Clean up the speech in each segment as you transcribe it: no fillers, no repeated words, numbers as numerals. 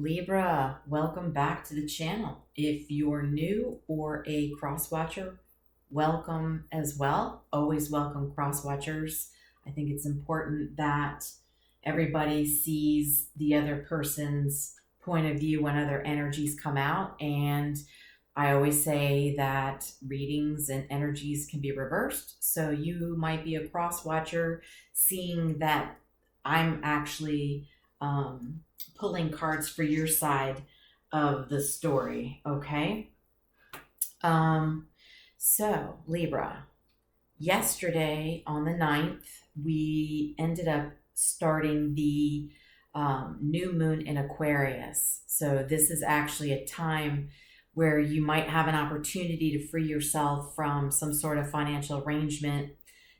Libra, welcome back to the channel. If you're new or a cross watcher, welcome as well. Always welcome cross watchers. I think it's important that everybody sees the other person's point of view when other energies come out. And I always say that readings and energies can be reversed. So you might be a cross watcher seeing that I'm actually pulling cards for your side of the story, okay? So Libra, yesterday on the 9th, we ended up starting the new moon in Aquarius. So this is actually a time where you might have an opportunity to free yourself from some sort of financial arrangement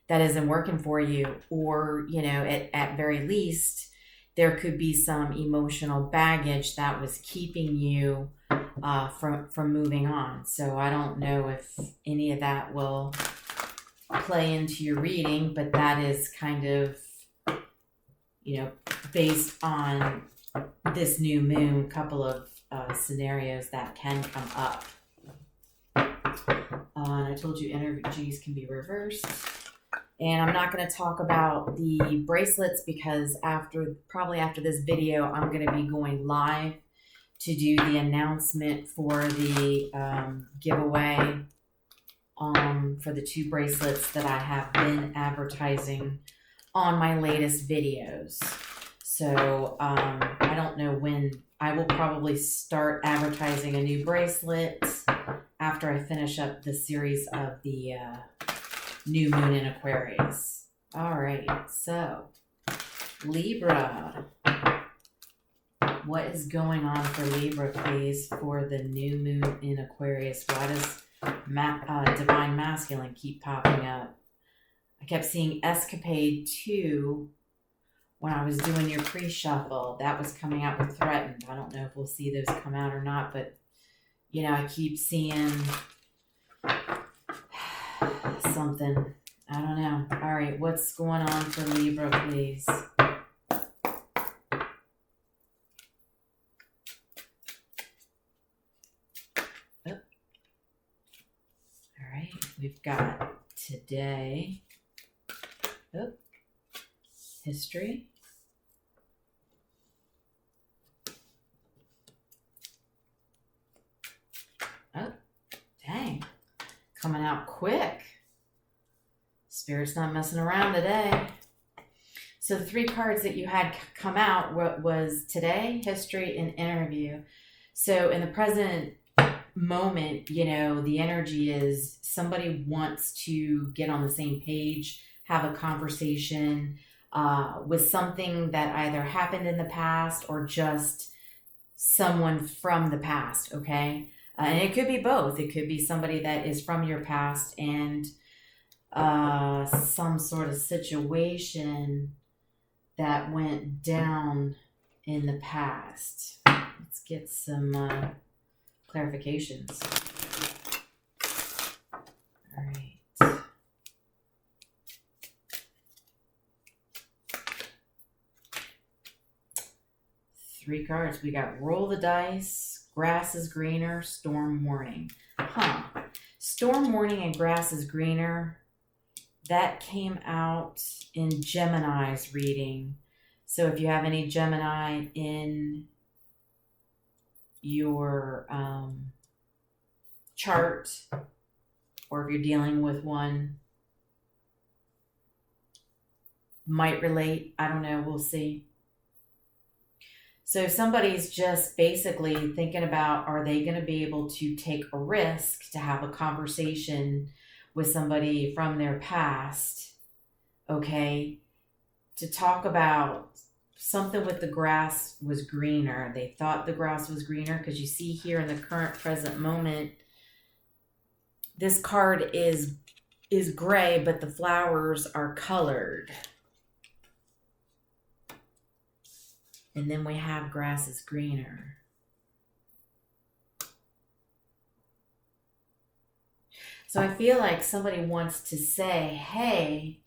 that isn't working for you, or, you know, at very least, there could be some emotional baggage that was keeping you from moving on. So I don't know if any of that will play into your reading, but that is kind of, you know, based on this new moon, couple of scenarios that can come up. And I told you energies can be reversed. And I'm not going to talk about the bracelets because probably after this video, I'm going to be going live to do the announcement for the giveaway for the 2 bracelets that I have been advertising on my latest videos. So I don't know when. I will probably start advertising a new bracelet after I finish up the series of the new moon in Aquarius. All right, so Libra, what is going on for Libra, please, for the new moon in Aquarius? Why does divine masculine keep popping up? I kept seeing escapade 2 when I was doing your pre-shuffle. That was coming out with threatened. I don't know if we'll see those come out or not, but you know, I keep seeing something. I don't know. All right, what's going on for Libra, please? Oh. All right, we've got today. Oh. History. Oh, dang. Coming out quick. Spirit's not messing around today. So the 3 cards that you had come out was today, history, and interview. So in the present moment, you know, the energy is somebody wants to get on the same page, have a conversation with something that either happened in the past or just someone from the past, okay? And it could be both. It could be somebody that is from your past and some sort of situation that went down in the past. Let's get some clarifications. All right. 3 cards. We got roll the dice, grass is greener, storm warning. Storm warning and grass is greener. That came out in Gemini's reading. So if you have any Gemini in your chart, or if you're dealing with one, might relate. I don't know. We'll see. So somebody's just basically thinking about, are they going to be able to take a risk to have a conversation with somebody from their past, okay, to talk about something with the grass was greener. They thought the grass was greener because you see here in the current present moment, this card is gray, but the flowers are colored. And then we have grass is greener. So I feel like somebody wants to say, hey,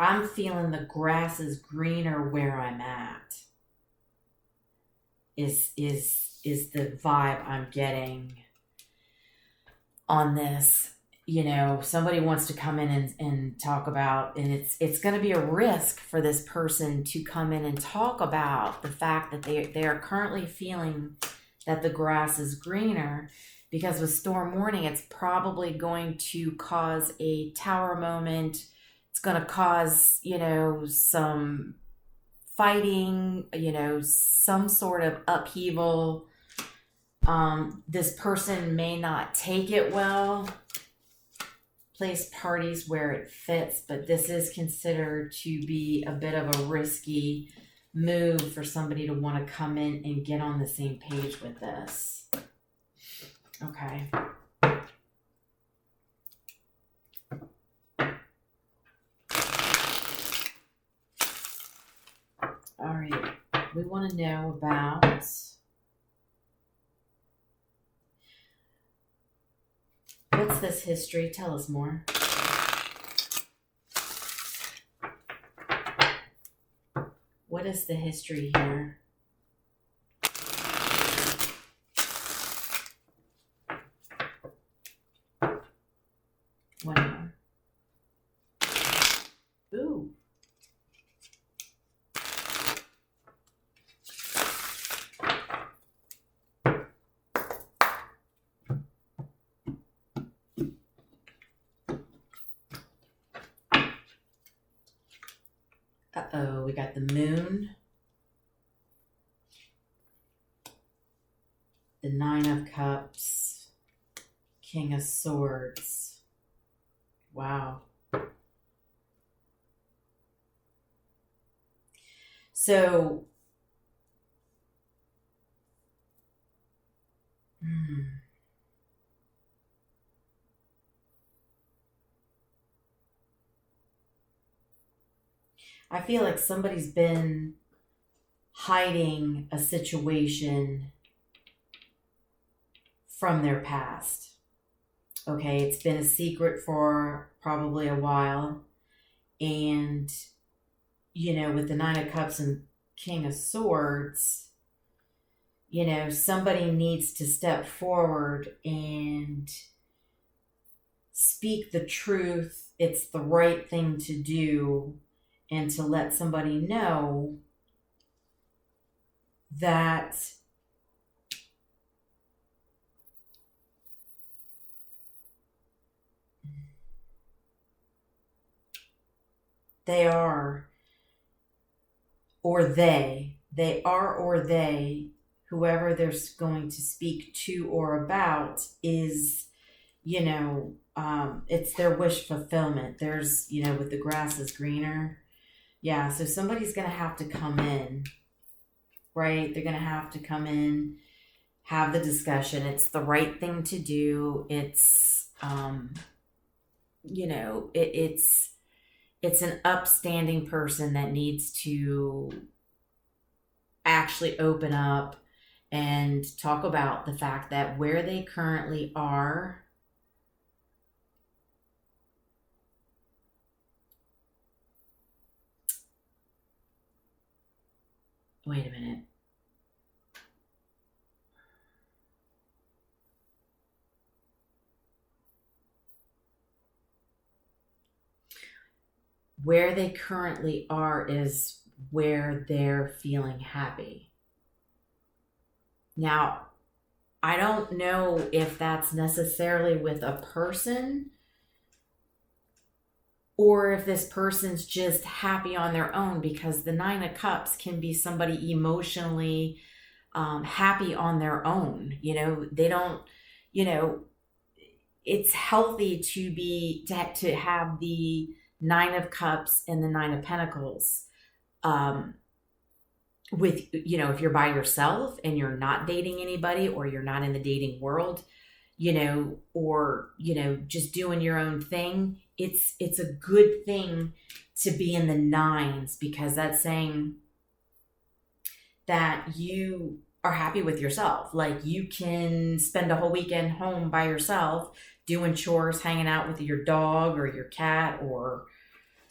I'm feeling the grass is greener where I'm at is the vibe I'm getting on this. You know, somebody wants to come in and talk about, and it's going to be a risk for this person to come in and talk about the fact that they are currently feeling that the grass is greener, because with storm warning, it's probably going to cause a tower moment. It's going to cause, you know, some fighting, you know, some sort of upheaval. This person may not take it well. Place parties where it fits, but this is considered to be a bit of a risky move for somebody to want to come in and get on the same page with this. Okay. All right. We want to know about what's this history? Tell us more. What is the history here? One more. Ooh. Uh-oh, we got the moon, the 9 of Cups, King of Swords. Wow. So, I feel like somebody's been hiding a situation from their past. Okay, it's been a secret for probably a while. And, you know, with the 9 of Cups and King of Swords, you know, somebody needs to step forward and speak the truth. It's the right thing to do. And to let somebody know that they are, or they are, or they, whoever they're going to speak to or about is, you know, it's their wish fulfillment. There's, you know, with the grass is greener. Yeah, so somebody's going to have to come in, right? They're going to have to come in, have the discussion. It's the right thing to do. It's, you know, it's an upstanding person that needs to actually open up and talk about the fact that where they currently are, wait a minute. Where they currently are is where they're feeling happy. Now, I don't know if that's necessarily with a person or if this person's just happy on their own, because the 9 of Cups can be somebody emotionally happy on their own. You know, they don't, you know, it's healthy to have the 9 of Cups and the 9 of Pentacles with, you know, if you're by yourself and you're not dating anybody, or you're not in the dating world, you know, or, you know, just doing your own thing. It's a good thing to be in the 9s, because that's saying that you are happy with yourself. Like, you can spend a whole weekend home by yourself, doing chores, hanging out with your dog or your cat, or,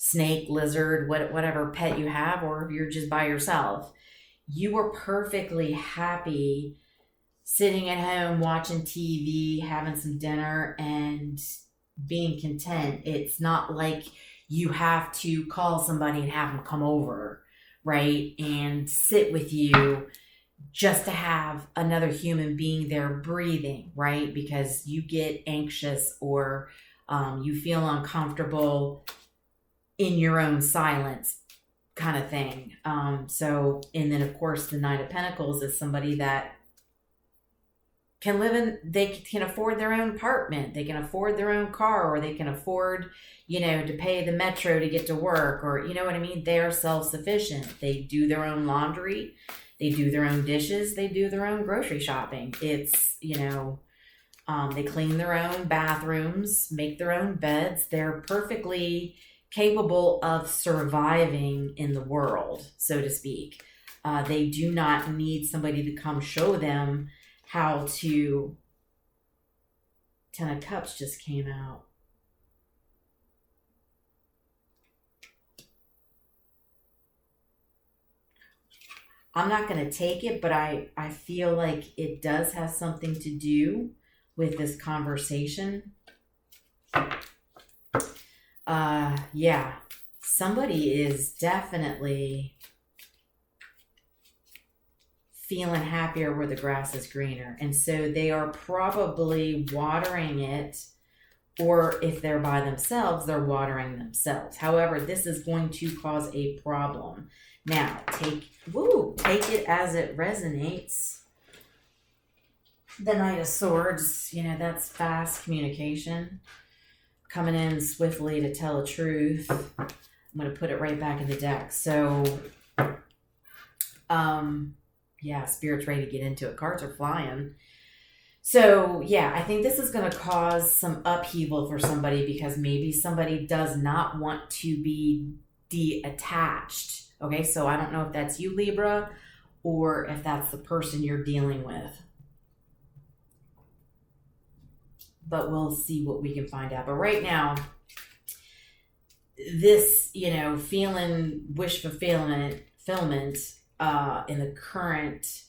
snake, lizard, whatever pet you have, or if you're just by yourself, you were perfectly happy sitting at home watching TV, having some dinner, and being content. It's not like you have to call somebody and have them come over, right? And sit with you just to have another human being there breathing, right? Because you get anxious or you feel uncomfortable in your own silence kind of thing. And then of course the Knight of Pentacles is somebody that they can afford their own apartment, they can afford their own car, or they can afford, to pay the metro to get to work, or, you know what I mean? They are self-sufficient. They do their own laundry, they do their own dishes, they do their own grocery shopping. It's, they clean their own bathrooms, make their own beds. They're perfectly capable of surviving in the world, so to speak. They do not need somebody to come show them how to. 10 of Cups just came out. I'm not going to take it, but I feel like it does have something to do with this conversation. Yeah, somebody is definitely feeling happier where the grass is greener. And so they are probably watering it, or if they're by themselves, they're watering themselves. However, this is going to cause a problem. Now, take it as it resonates. The Knight of Swords, that's fast communication. Coming in swiftly to tell the truth. I'm going to put it right back in the deck. So, yeah, Spirit's ready to get into it. Cards are flying. So, yeah, I think this is going to cause some upheaval for somebody, because maybe somebody does not want to be detached. Okay, so I don't know if that's you, Libra, or if that's the person you're dealing with. But we'll see what we can find out. But right now, this, feeling wish fulfillment in the current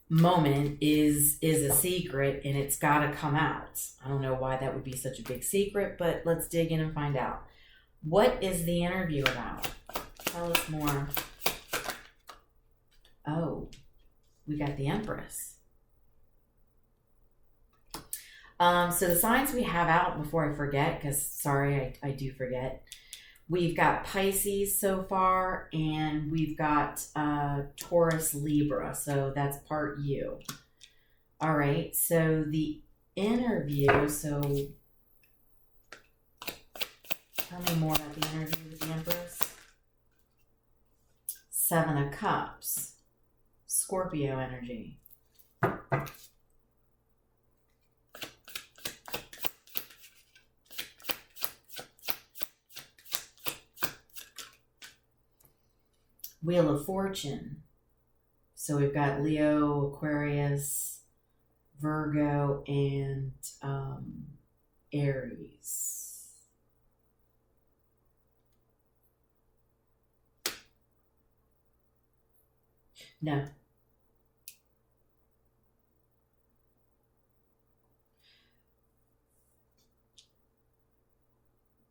moment is a secret, and it's got to come out. I don't know why that would be such a big secret, but let's dig in and find out. What is the interview about? Tell us more. Oh, we got the Empress. So the signs we have out, before I forget, because sorry, I do forget. We've got Pisces so far, and we've got Taurus, Libra. So that's part you. All right. So the interview. So tell me more about the interview with the Empress. 7 of Cups. Scorpio energy. Wheel of Fortune. So we've got Leo, Aquarius, Virgo, and Aries. No.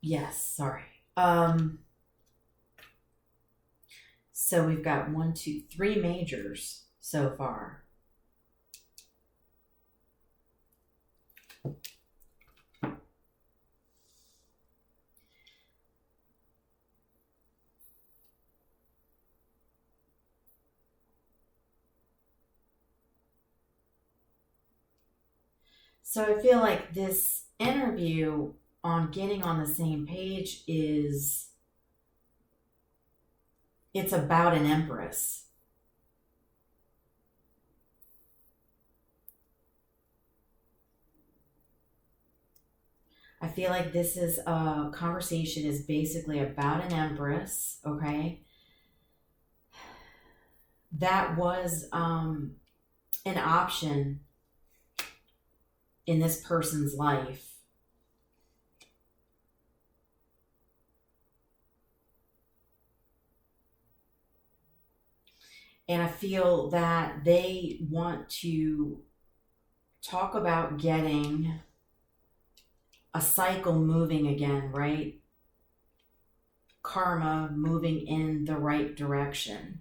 Yes, sorry. So we've got 1, 2, 3 majors so far. So I feel like this interview on getting on the same page it's about an Empress. I feel like this is a conversation is basically about an Empress, okay? That was an option in this person's life. And I feel that they want to talk about getting a cycle moving again, right? Karma moving in the right direction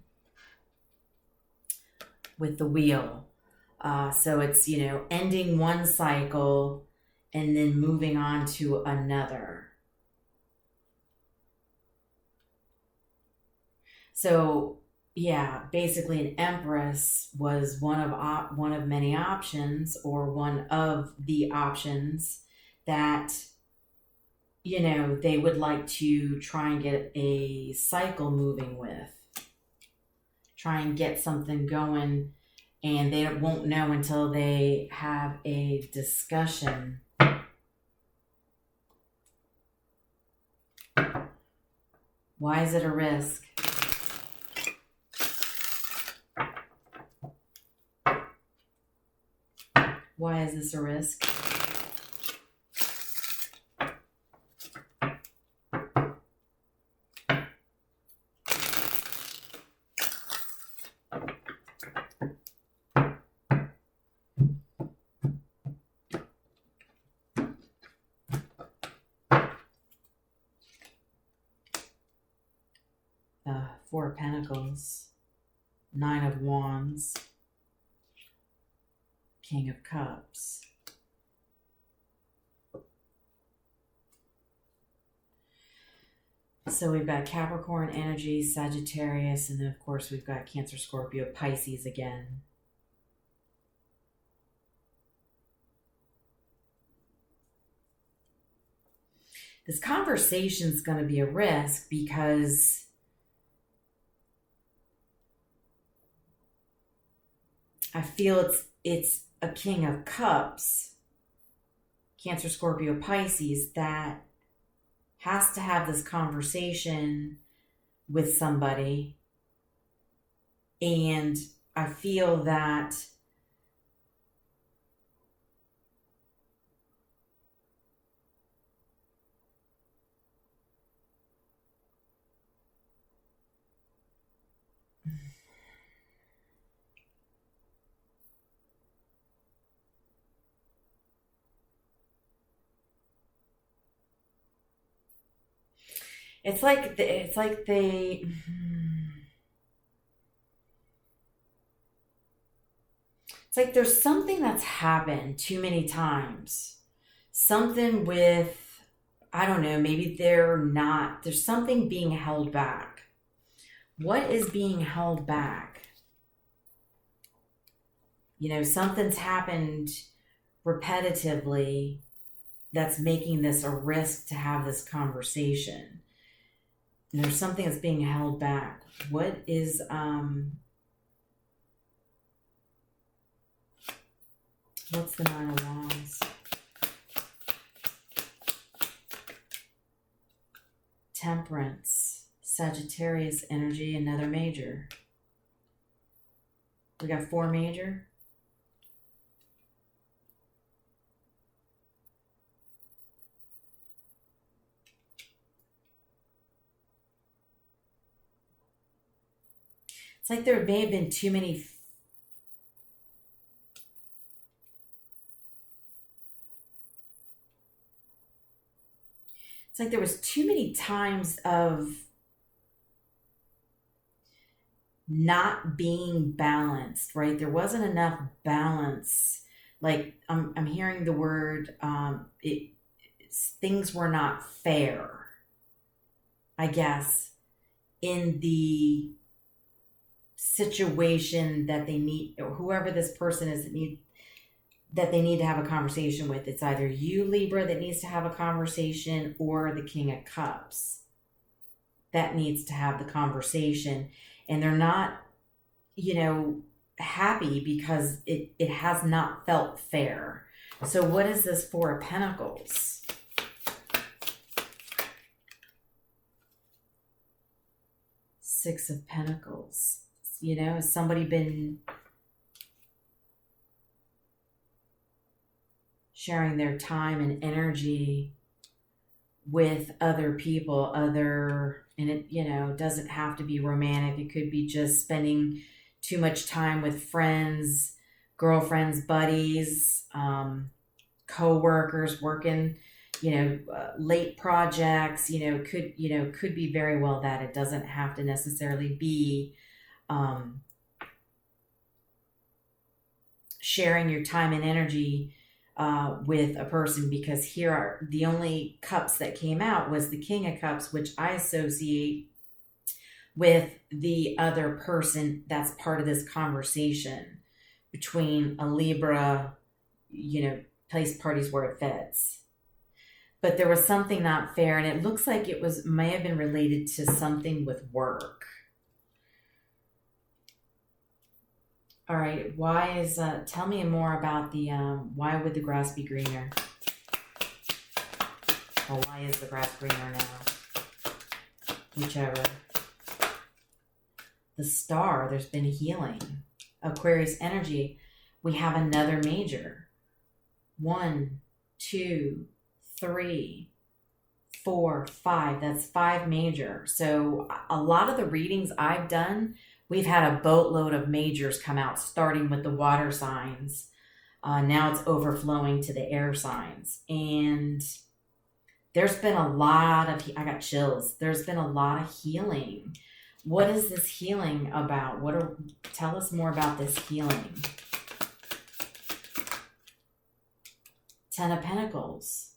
with the wheel. So it's, ending one cycle and then moving on to another. So yeah, basically an empress was one of many options, or one of the options that they would like to try and get a cycle moving with, try and get something going, and they won't know until they have a discussion. Why is it a risk? Why is this a risk? Four of Pentacles, Nine of Wands, King of Cups. So we've got Capricorn energy, Sagittarius, and then of course we've got Cancer, Scorpio, Pisces again. This conversation is going to be a risk because I feel it's a King of Cups, Cancer, Scorpio, Pisces, that has to have this conversation with somebody. And I feel that it's like there's something that's happened too many times. Something with, I don't know, maybe there's something being held back. What is being held back? Something's happened repetitively that's making this a risk to have this conversation. And there's something that's being held back. What is what's the Nine of Wands? Temperance, Sagittarius energy, another major. We got four major. It's like there may have been too many. It's like there was too many times of not being balanced, right? There wasn't enough balance. Like I'm hearing the word, things were not fair, I guess, in the situation that they need, or whoever this person is that they need to have a conversation with. It's either you, Libra, that needs to have a conversation, or the King of Cups that needs to have the conversation. And they're not, happy because it has not felt fair. So what is this Four of Pentacles? Six of Pentacles. Has somebody been sharing their time and energy with other people, and it, doesn't have to be romantic. It could be just spending too much time with friends, girlfriends, buddies, co-workers, working, late projects, could be very well that. It doesn't have to necessarily be sharing your time and energy with a person, because here are the only cups that came out was the King of Cups, which I associate with the other person that's part of this conversation between a Libra, place parties where it fits. But there was something not fair, and it looks like it may have been related to something with work. All right, tell me more about the, why would the grass be greener? Or why is the grass greener now? Whichever. The Star, there's been healing. Aquarius energy, we have another major. 1, 2, 3, 4, 5. That's 5 major. So a lot of the readings I've done, we've had a boatload of majors come out, starting with the water signs. Now it's overflowing to the air signs. And there's been a lot of, I got chills. There's been a lot of healing. What is this healing about? Tell us more about this healing. 10 of Pentacles.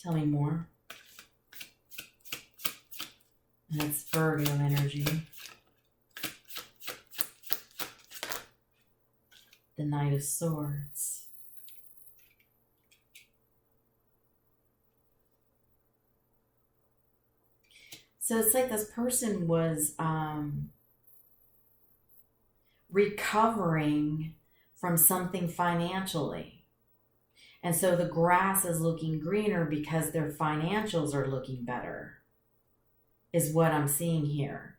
Tell me more. That's Virgo energy. The Knight of Swords. So it's like this person was recovering from something financially. And so the grass is looking greener because their financials are looking better, is what I'm seeing here.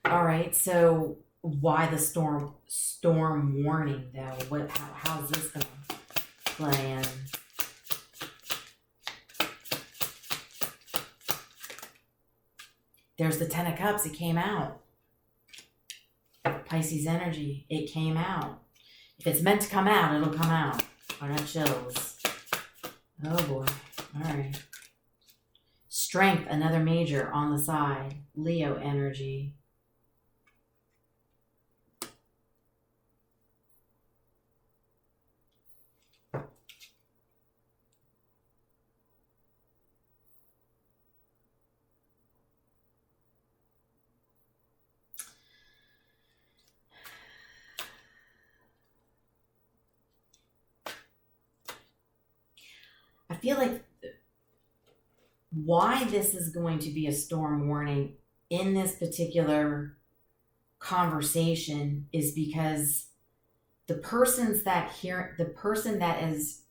All right, so why the storm warning though? How's this gonna play in? There's the 10 of Cups. It came out. Pisces energy. It came out. If it's meant to come out, it'll come out. I got chills. Oh boy. All right. Strength, another major on the side. Leo energy. I feel like why this is going to be a storm warning in this particular conversation is because the person that is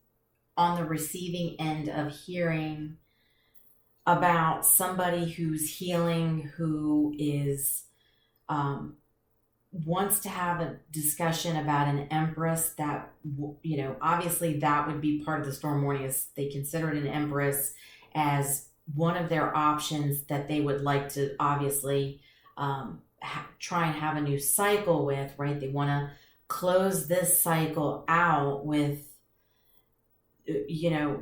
on the receiving end of hearing about somebody who's healing, who is wants to have a discussion about an empress, that, obviously that would be part of the storm warning, is they consider it an empress as one of their options that they would like to obviously try and have a new cycle with, right? They want to close this cycle out with, Libra,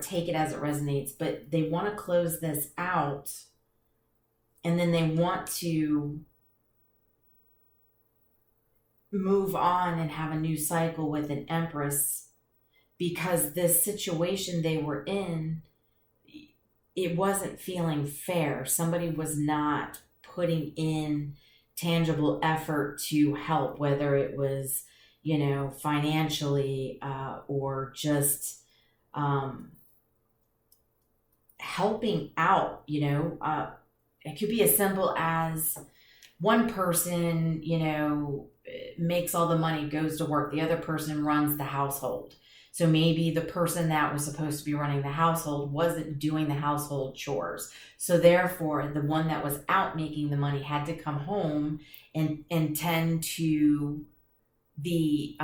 take it as it resonates, but they want to close this out. And then they want to move on and have a new cycle with an empress, because this situation they were in, it wasn't feeling fair. Somebody was not putting in tangible effort to help, whether it was, financially or just helping out, It could be as simple as one person, makes all the money, goes to work. The other person runs the household. So maybe the person that was supposed to be running the household wasn't doing the household chores. So therefore, the one that was out making the money had to come home and tend to the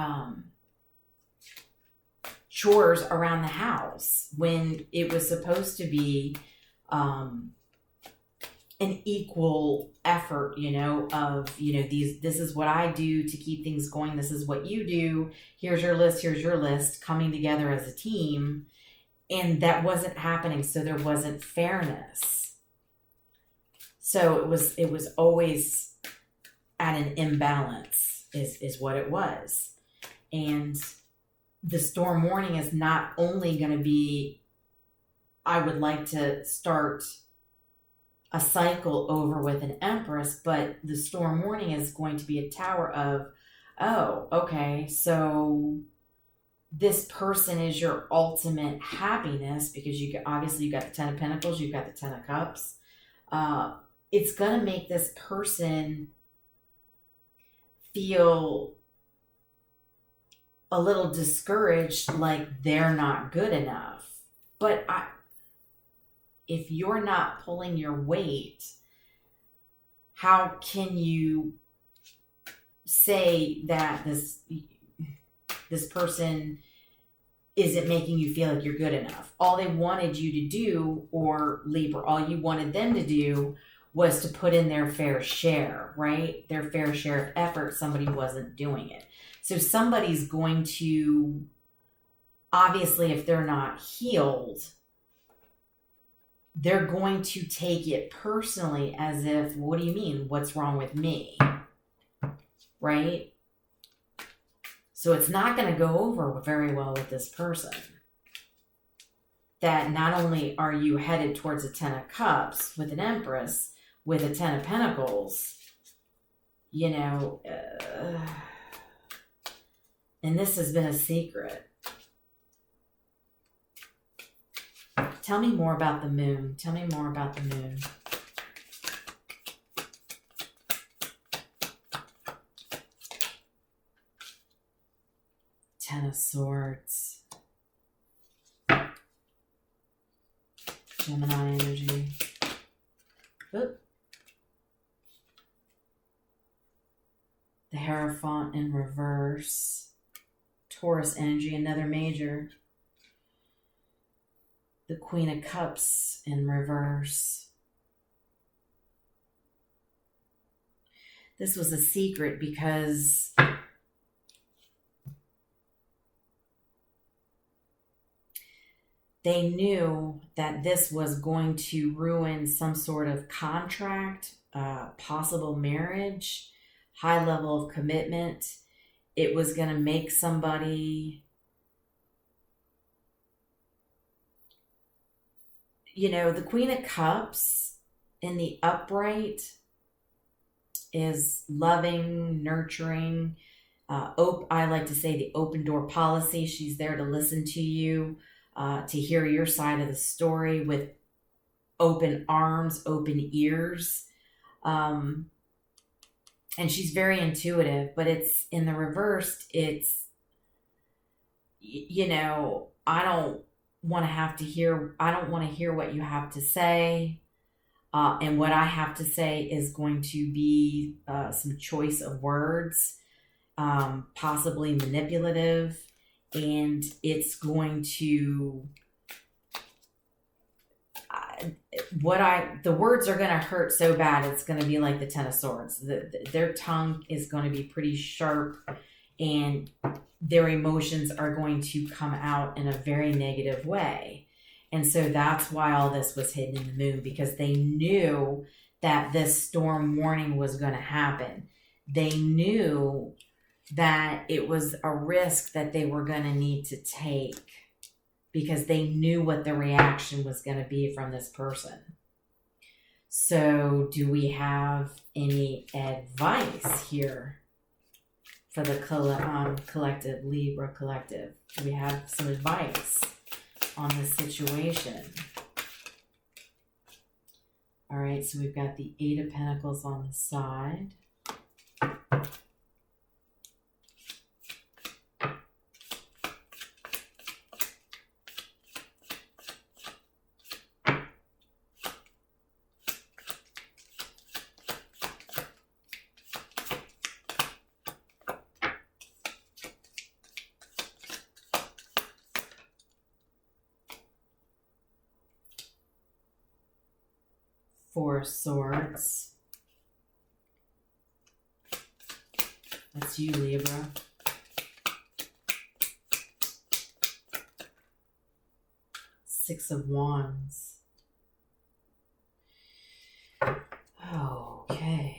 chores around the house when it was supposed to be an equal effort, of, this is what I do to keep things going. This is what you do. Here's your list, coming together as a team. And that wasn't happening. So there wasn't fairness. So it was always at an imbalance is what it was. And the storm warning is not only going to be, I would like to start a cycle over with an Empress, but the storm warning is going to be a tower of, oh, okay, so this person is your ultimate happiness, because you got the 10 of Pentacles, you've got the 10 of Cups. It's going to make this person feel a little discouraged, like they're not good enough. But if you're not pulling your weight, how can you say that this person isn't making you feel like you're good enough? All they wanted you to do, or Libra, all you wanted them to do was to put in their fair share, right? Their fair share of effort. Somebody wasn't doing it. So somebody's going to, obviously, if they're not healed, they're going to take it personally as if, what do you mean? What's wrong with me? Right? So it's not going to go over very well with this person. That not only are you headed towards a 10 of Cups with an Empress, with a 10 of Pentacles, and this has been a secret. Tell me more about the moon. Tell me more about the moon. Ten of Swords. Gemini energy. Oop. The Hierophant in reverse. Taurus energy, another major. The Queen of Cups in reverse. This was a secret because they knew that this was going to ruin some sort of contract, possible marriage, high level of commitment. It was going to make somebody, the Queen of Cups in the upright is loving, nurturing. I like to say the open door policy. She's there to listen to you, to hear your side of the story with open arms, open ears. And she's very intuitive, but it's in the reversed. It's, I don't want to hear what you have to say. And what I have to say is going to be some choice of words, possibly manipulative, and it's going to, the words are going to hurt so bad, it's going to be like the 10 of Swords. Their tongue is going to be pretty sharp, and their emotions are going to come out in a very negative way. And so that's why all this was hidden in the moon, because they knew that this storm warning was going to happen. They knew that it was a risk that they were going to need to take, because they knew what the reaction was going to be from this person. So do we have any advice here for the collective, Libra collective? Do we have some advice on this situation? All right, so we've got the 8 of Pentacles on the side. Four of Swords. That's you, Libra. Six of Wands. Okay.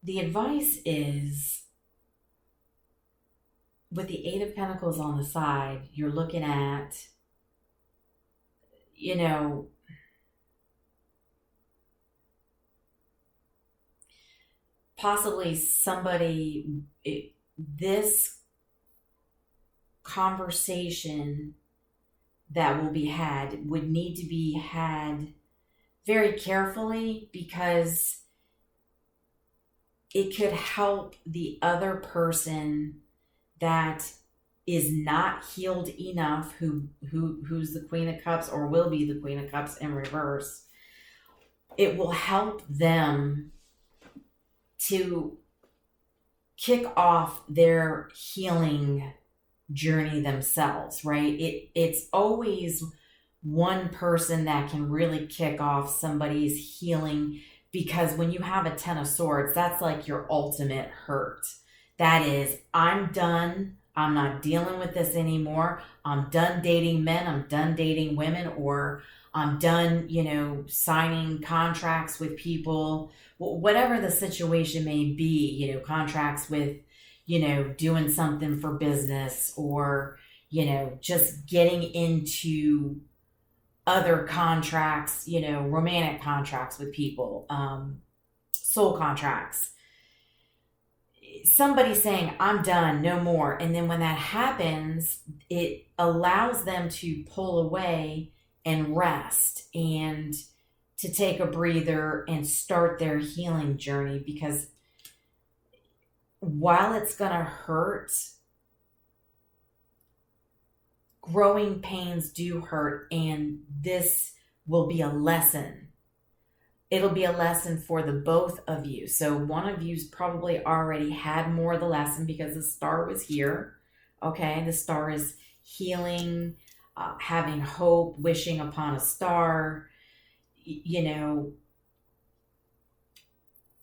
The advice is, with the Eight of Pentacles on the side, you're looking at, you know, possibly somebody, this conversation that will be had would need to be had very carefully, because it could help the other person that is not healed enough, who's the Queen of Cups or will be the Queen of Cups in reverse. It will help them to kick off their healing journey themselves, right? It's always one person that can really kick off somebody's healing, because when you have a Ten of Swords, that's like your ultimate hurt. That is, I'm done. I'm not dealing with this anymore. I'm done dating men. I'm done dating women, or I'm done, signing contracts with people, whatever the situation may be, contracts with, doing something for business, or, just getting into other contracts, romantic contracts with people, soul contracts. Somebody saying, I'm done, no more. And then when that happens, it allows them to pull away and rest and to take a breather and start their healing journey. Because while it's going to hurt, growing pains do hurt, and this will be a lesson. It'll be a lesson for the both of you. So one of you's probably already had more of the lesson because the star was here. Okay, the star is healing, having hope, wishing upon a star,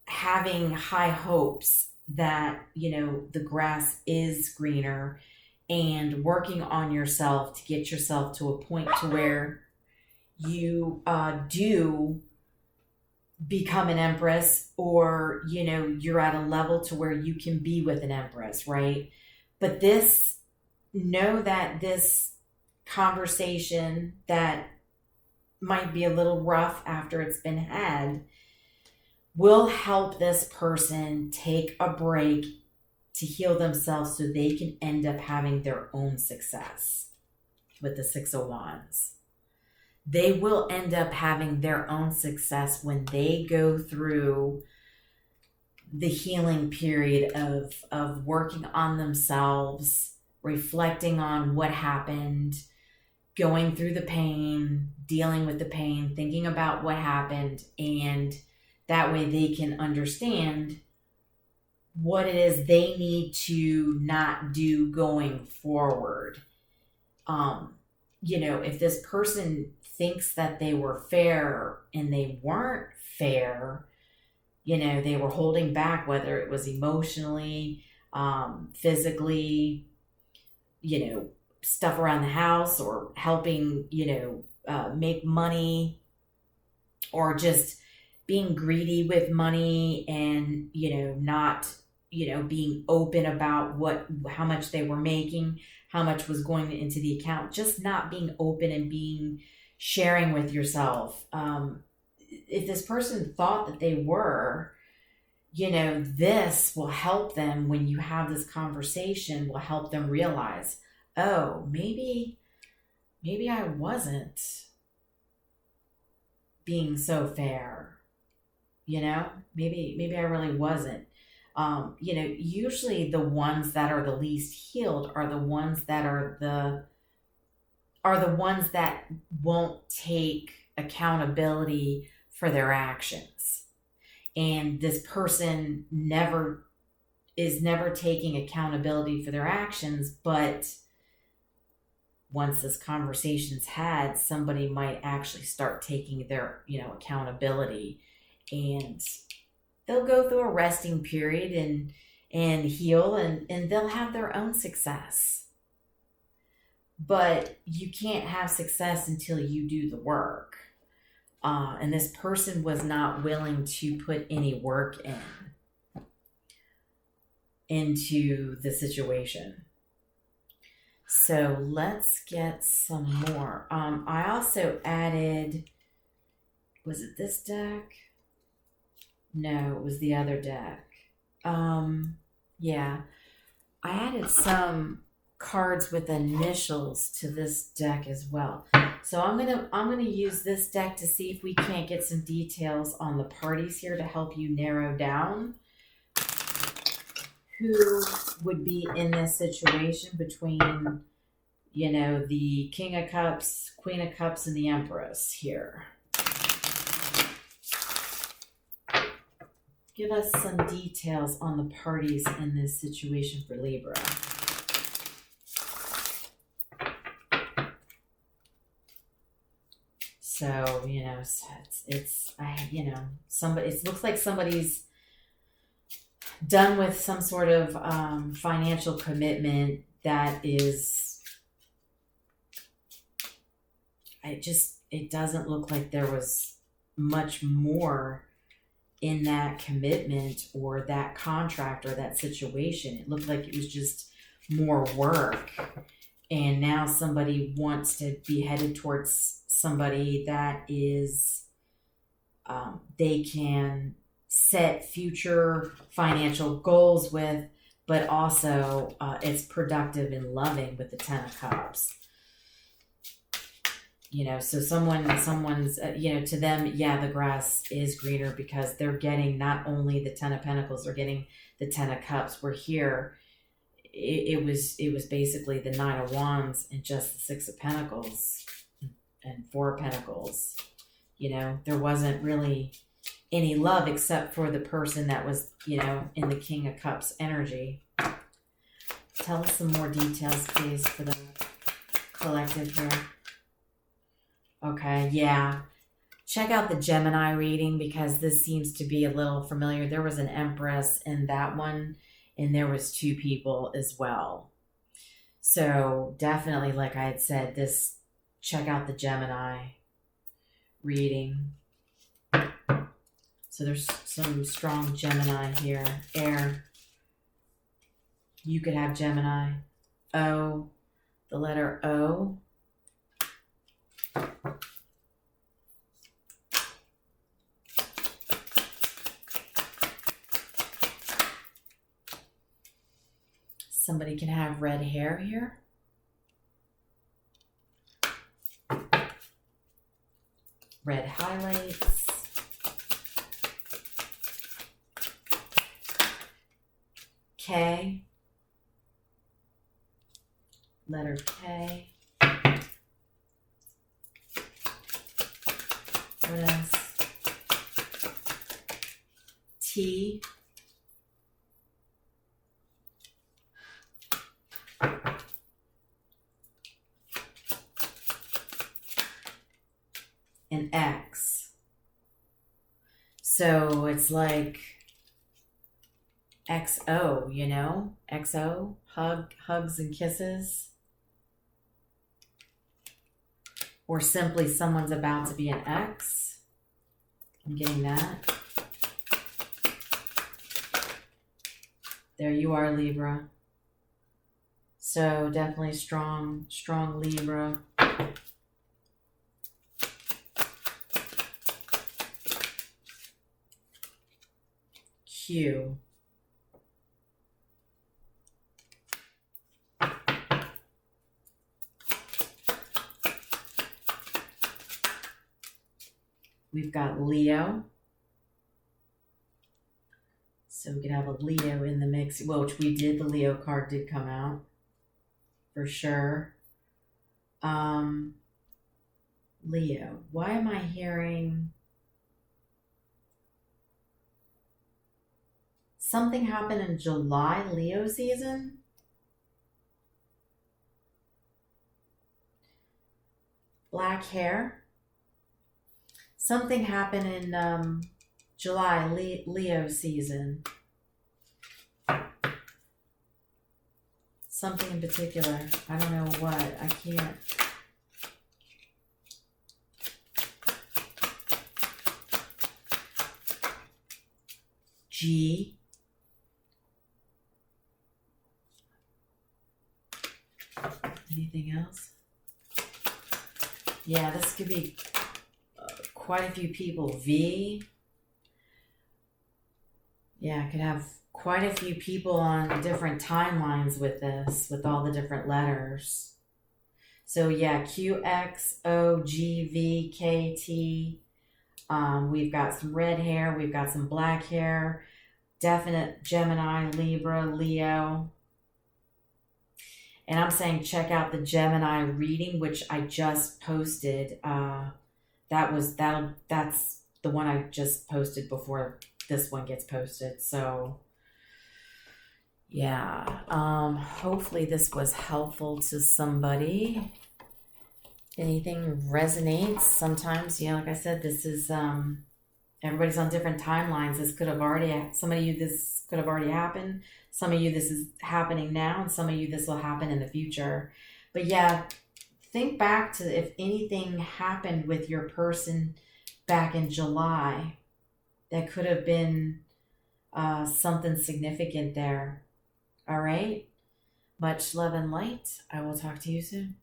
having high hopes that, the grass is greener, and working on yourself to get yourself to a point to where you do become an empress, or, you're at a level to where you can be with an empress, right? But know that this conversation that might be a little rough after it's been had will help this person take a break to heal themselves, so they can end up having their own success. With the Six of Wands, they will end up having their own success when they go through the healing period of working on themselves, reflecting on what happened, going through the pain, dealing with the pain, thinking about what happened, and that way they can understand what it is they need to not do going forward. If this person thinks that they were fair and they weren't fair, they were holding back, whether it was emotionally, physically, stuff around the house, or helping, make money, or just being greedy with money, and, not, being open about how much they were making, how much was going into the account, just not being open and sharing with yourself. If this person thought that they were, this will help them, when you have this conversation, will help them realize, oh, maybe I wasn't being so fair, maybe I really wasn't. Usually the ones that are the least healed are the ones that are are the ones that won't take accountability for their actions. And this person is never taking accountability for their actions, but once this conversation's had, somebody might actually start taking their, accountability, and they'll go through a resting period and heal, and they'll have their own success. But you can't have success until you do the work. And this person was not willing to put any work into the situation. So let's get some more. I also added, was it this deck? No, it was the other deck. Yeah, I added some cards with initials to this deck as well. So I'm gonna use this deck to see if we can't get some details on the parties here to help you narrow down who would be in this situation between, the King of Cups, Queen of Cups, and the Empress here. Give us some details on the parties in this situation for Libra. So, somebody, it looks like somebody's done with some sort of financial commitment that is, it doesn't look like there was much more in that commitment or that contract or that situation. It looked like it was just more work. And now somebody wants to be headed towards somebody that is, they can set future financial goals with, but also it's productive and loving with the Ten of Cups. So someone's, to them, the grass is greener because they're getting not only the Ten of Pentacles, they're getting the Ten of Cups. We're here. It was basically the Nine of Wands and just the Six of Pentacles and Four of Pentacles. There wasn't really any love except for the person that was, in the King of Cups energy. Tell us some more details, please, for the collective here. Okay, yeah. Check out the Gemini reading because this seems to be a little familiar. There was an Empress in that one, and there was two people as well. So definitely, like I had said, check out the Gemini reading. So there's some strong Gemini here. Air. You could have Gemini. O, the letter O. Somebody can have red hair here. Red highlights. K. Letter K. What else? T. And X. So it's like XO, XO, hugs and kisses. Or simply someone's about to be an X. I'm getting that. There you are, Libra. So definitely strong Libra. Q. We've got Leo. So we could have a Leo in the mix, which we did. The Leo card did come out for sure. Leo. Why am I hearing something happened in July, Leo season? Black hair. Something happened in July, Leo season. Something in particular. I don't know what. I can't. G. Anything else? Yeah, this could be quite a few people. V. Yeah, I could have quite a few people on different timelines with this, with all the different letters. So yeah, Q, X, O, G, V, K, T. We've got some red hair. We've got some black hair. Definite Gemini, Libra, Leo. And I'm saying check out the Gemini reading, which I just posted. That's the one I just posted before this one gets posted. So yeah, hopefully this was helpful to somebody. Anything resonates. Sometimes, like I said, this is everybody's on different timelines. This could have already, some of you this could have already happened. Some of you this is happening now, and some of you this will happen in the future. But yeah, think back to if anything happened with your person back in July that could have been something significant there. All right. Much love and light. I will talk to you soon.